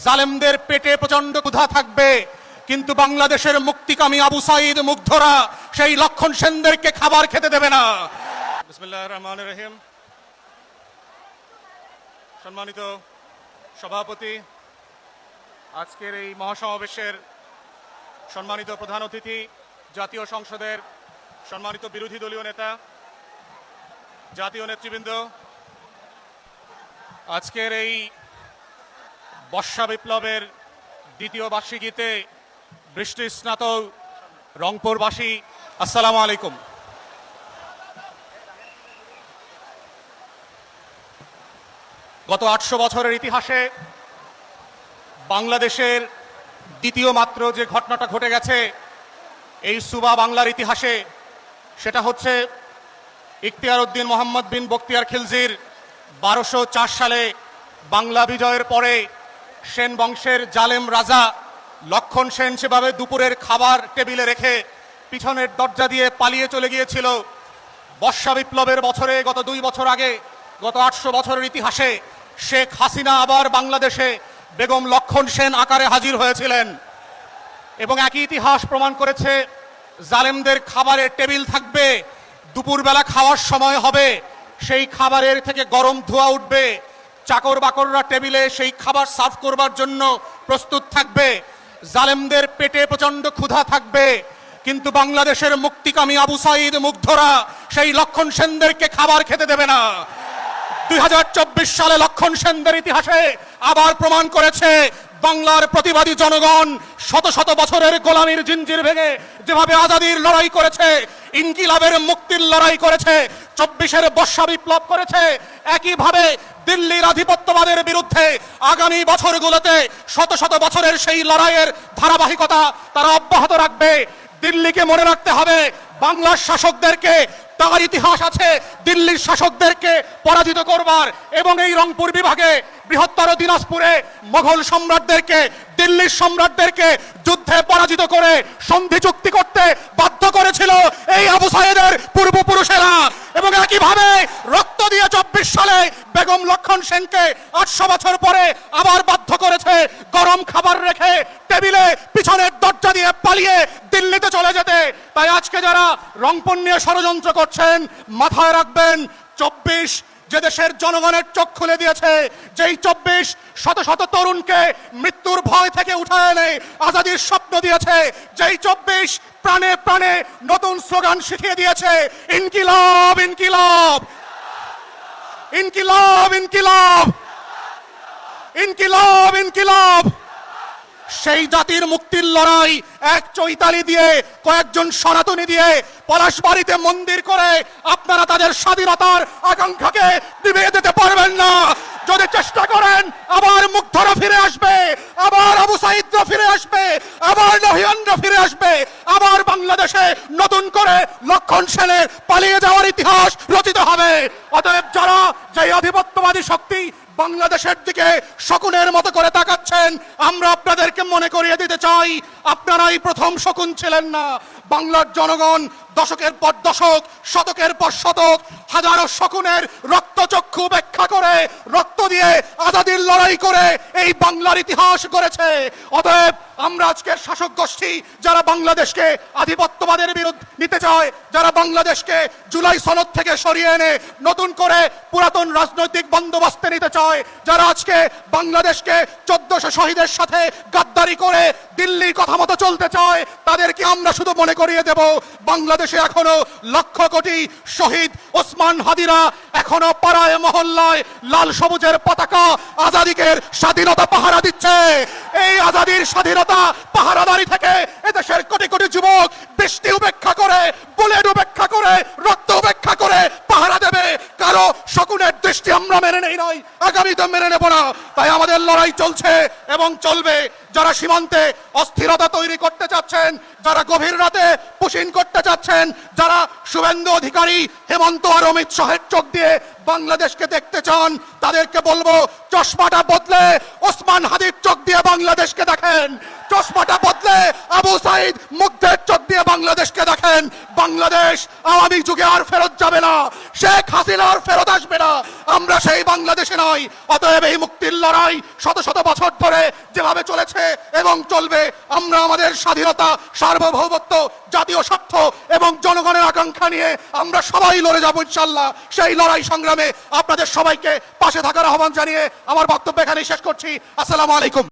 জালেমদের পেটে প্রচন্ড ক্ষুধা থাকবে, কিন্তু বাংলাদেশের মুক্তিকামী আবু সাঈদ মুগ্ধরা সেই লক্ষণ সেনদেরকে খাবার খেতে দেবে না। বিসমিল্লাহির রহমানির রহিম। সম্মানিত সভাপতি, আজকের এই মহাসমাবেশের সম্মানিত প্রধান অতিথি, জাতীয় সংসদের সম্মানিত বিরোধী দলীয় নেতা, জাতীয় নেতৃবৃন্দ, আজকের এই বর্ষা বিপ্লবের দ্বিতীয় বার্ষিকীতে বৃষ্টি স্নাত রংপুরবাসী, আসসালামু আলাইকুম। গত 800 বছরের ইতিহাসে বাংলাদেশের দ্বিতীয় মাত্র যে ঘটনাটা ঘটে গেছে এই সুবা বাংলার ইতিহাসে, সেটা হচ্ছে ইখতিয়ার উদ্দিন মোহাম্মদ বিন বখতিয়ার খিলজির 1204 সালে বাংলা বিজয়ের পরে সেন বংশের জালেম রাজা লক্ষণ সেন সেভাবে দুপুরের খাবার টেবিলে রেখে পিছনের দরজা দিয়ে পালিয়ে চলে গিয়েছিল। বর্ষা বিপ্লবের বছরে গত 2 বছর আগে, গত 800 বছরের ইতিহাসে শেখ হাসিনা আবার বাংলাদেশে বেগম লক্ষণ সেন আকারে হাজির হয়েছিলেন এবং একই ইতিহাস প্রমাণ করেছে জালেমদের খাবারের টেবিল থাকবে, দুপুরবেলা খাওয়ার সময় হবে, সেই খাবারের থেকে গরম ধোঁয়া উঠবে, চাকর বাকররা টেবিলে সেই খাবার সার্ভ করবার জন্য প্রস্তুত থাকবে। জালেমদের পেটে প্রচন্ড ক্ষুধা থাকবে, কিন্তু বাংলাদেশের মুক্তিকামী আবু সাঈদ মুগ্ধরা সেই লক্ষণ সেনদেরকে খাবার খেতে দেবে না। 2024 সালে লক্ষণ সেনদের ইতিহাসে আবার প্রমাণ করেছে বাংলার প্রতিবাদী জনগণ শত শত বছরের গোলামীর জিঞ্জির ভেঙে যেভাবে আজাদির লড়াই করেছে, ইনকিলাবের মুক্তির লড়াই করেছে, 24-এর বর্ষা বিপ্লব করেছে, একইভাবে দিল্লির আধিপত্যবাদের বিরুদ্ধে আগামী বছরগুলোতে শত শত বছরের সেই লড়াইয়ের ধারাবাহিকতা তারা অব্যাহত রাখবে। দিল্লিকে মনে রাখতে হবে, বাংলার শাসকদেরকে তার ইতিহাস আছে দিল্লির শাসকদেরকে পরাজিত করবার, এবং এই রংপুর বিভাগে বৃহত্তর দিনাজপুরে মোগল সম্রাটদেরকে, দিল্লির সম্রাটদেরকে যুদ্ধে পরাজিত করে সন্ধি চুক্তি করতে বাধ্য করেছিল এই আবু সাঈদের পূর্বপুরুষেরা। এবং একইভাবে রক্ত দিয়ে 24 সালে বেগম লক্ষণ সেনকে 800 বছর পরে আবার বাধ্য করেছে গরম খাবার রেখে টেবিলে পিছনের দরজা দিয়ে পালিয়ে দিল্লিতে চলে যেতে। তাই আজকে যারা রংপুর নিয়ে ষড়যন্ত্র করছেন, মাথায় রাখবেন 24 যে দেশের জনগণের চোখ খুলে দিয়েছে, যেই 24 শত শত তরুণকে মৃত্যুর ভয় থেকে উঠে এনে আজাদির স্বপ্ন দিয়েছে, যেই 24 প্রাণে প্রাণে নতুন স্লোগান শিখিয়ে দিয়েছে, ইনকিলাব ইনকিলাব ইনকিলাব ইনকিলাব ইনকিলাব ইনকিলাব। সেই জাতির মুক্তির লড়াই এক চৈতালি দিয়ে, কয়েকজন সনাতনী দিয়ে পলাশবাড়িতে মন্দির করে আপনারা তাদের স্বাধীনতার আকাঙ্ক্ষাকে নিভিয়ে দিতে পারবেন না। যদি চেষ্টা করেন, আবার মুগ্ধরা ফিরে আসবে, আবার আবু সাঈদরা ফিরে আসবে, আবার নহিয়ানরা ফিরে আসবে, আবার বাংলাদেশে নতুন করে লক্ষণ সেনের পালিয়ে যাওয়ার ইতিহাস রচিত হবে। অতএব যারা যে আধিপত্যবাদী শক্তি বাংলাদেশের দিকে শকুনের মতো করে তাকাচ্ছেন, আমরা আপনাদেরকে মনে করিয়ে দিতে চাই, আপনারাই প্রথম শকুন ছিলেন না। বাংলার জনগণ দশকের পর দশক, শতকের পর শতক হাজারো শকুনের রক্তচক্ষু উপেক্ষা করে, রক্ত দিয়ে আজাদির লড়াই করে এই বাংলার ইতিহাস গড়েছে। অতএব আমরা আজকের শাসক গোষ্ঠী যারা বাংলাদেশকে আধিপত্যবাদের বিরুদ্ধে নিতে চায়, যারা বাংলাদেশকে জুলাই সনদ থেকে সরিয়ে এনে নতুন করে পুরাতন রাজনৈতিক বন্দোবস্তে নিতে চায়, যারা আজকে বাংলাদেশকে 1400 শহীদের সাথে গাদ্দারি করে দিল্লির কথা মতো চলতে চায়, তাদেরকে আমরা শুধু মনে করিয়ে দেব, বাংলাদেশে এখনো লক্ষ কোটি শহীদ ওসমান হাদিরা এখনো পাড়ায় মহল্লায় লাল সবুজের পতাকা আজাদিকের স্বাধীনতা পাহারা দিচ্ছে। এই আজাদির স্বাধীনতা পাহারাদারি থেকে এদেশের কোটি কোটি যুবক বৃষ্টি উপেক্ষা করে, বুলেট উপেক্ষা করে, রক্ত উপেক্ষা করে পাহারা দেবে। কারো শকুনের দৃষ্টি আমরা মেনে নেই, নয় আগামীতে মেনে নেব না। তাই আমাদের লড়াই চলছে এবং চলবে। যারা সীমান্তে অস্থিরতা তৈরি করতে চাচ্ছেন, যারা গভীর রাতে পুশিন করতে চাচ্ছেন, যারা শুভেন্দু অধিকারী, হেমন্ত আর অমিত শাহের চোখ দিয়ে বাংলাদেশকে দেখতে চান, তাদেরকে বলবো চশমাটা বদলে ওসমান হাদির চোখ দিয়ে বাংলাদেশকে দেখেন। চশমাটা বদলে আবু সাইদ মুগ্ধের চোখ দিয়ে বাংলাদেশকে দেখেন। বাংলাদেশ আওয়ামী যুগে আর ফেরত যাবে না, শেখ হাসিনা আর ফেরত আসবে না। আমরা সেই বাংলাদেশে নয়। অতএব এই মুক্তির লড়াই শত শত বছর ধরে যেভাবে চলেছে এবং চলবে, আমরা আমাদের স্বাধীনতা, সার্বভৌমত্ব, জাতীয় স্বার্থ এবং জনগণের আকাঙ্ক্ষা নিয়ে আমরা সবাই লড়ে যাবো ইনশাল্লাহ। সেই লড়াই সংগ্রামে আপনাদের সবাইকে পাশে থাকার আহ্বান জানিয়ে আমার বক্তব্য এখানেই শেষ করছি। আসসালামু আলাইকুম।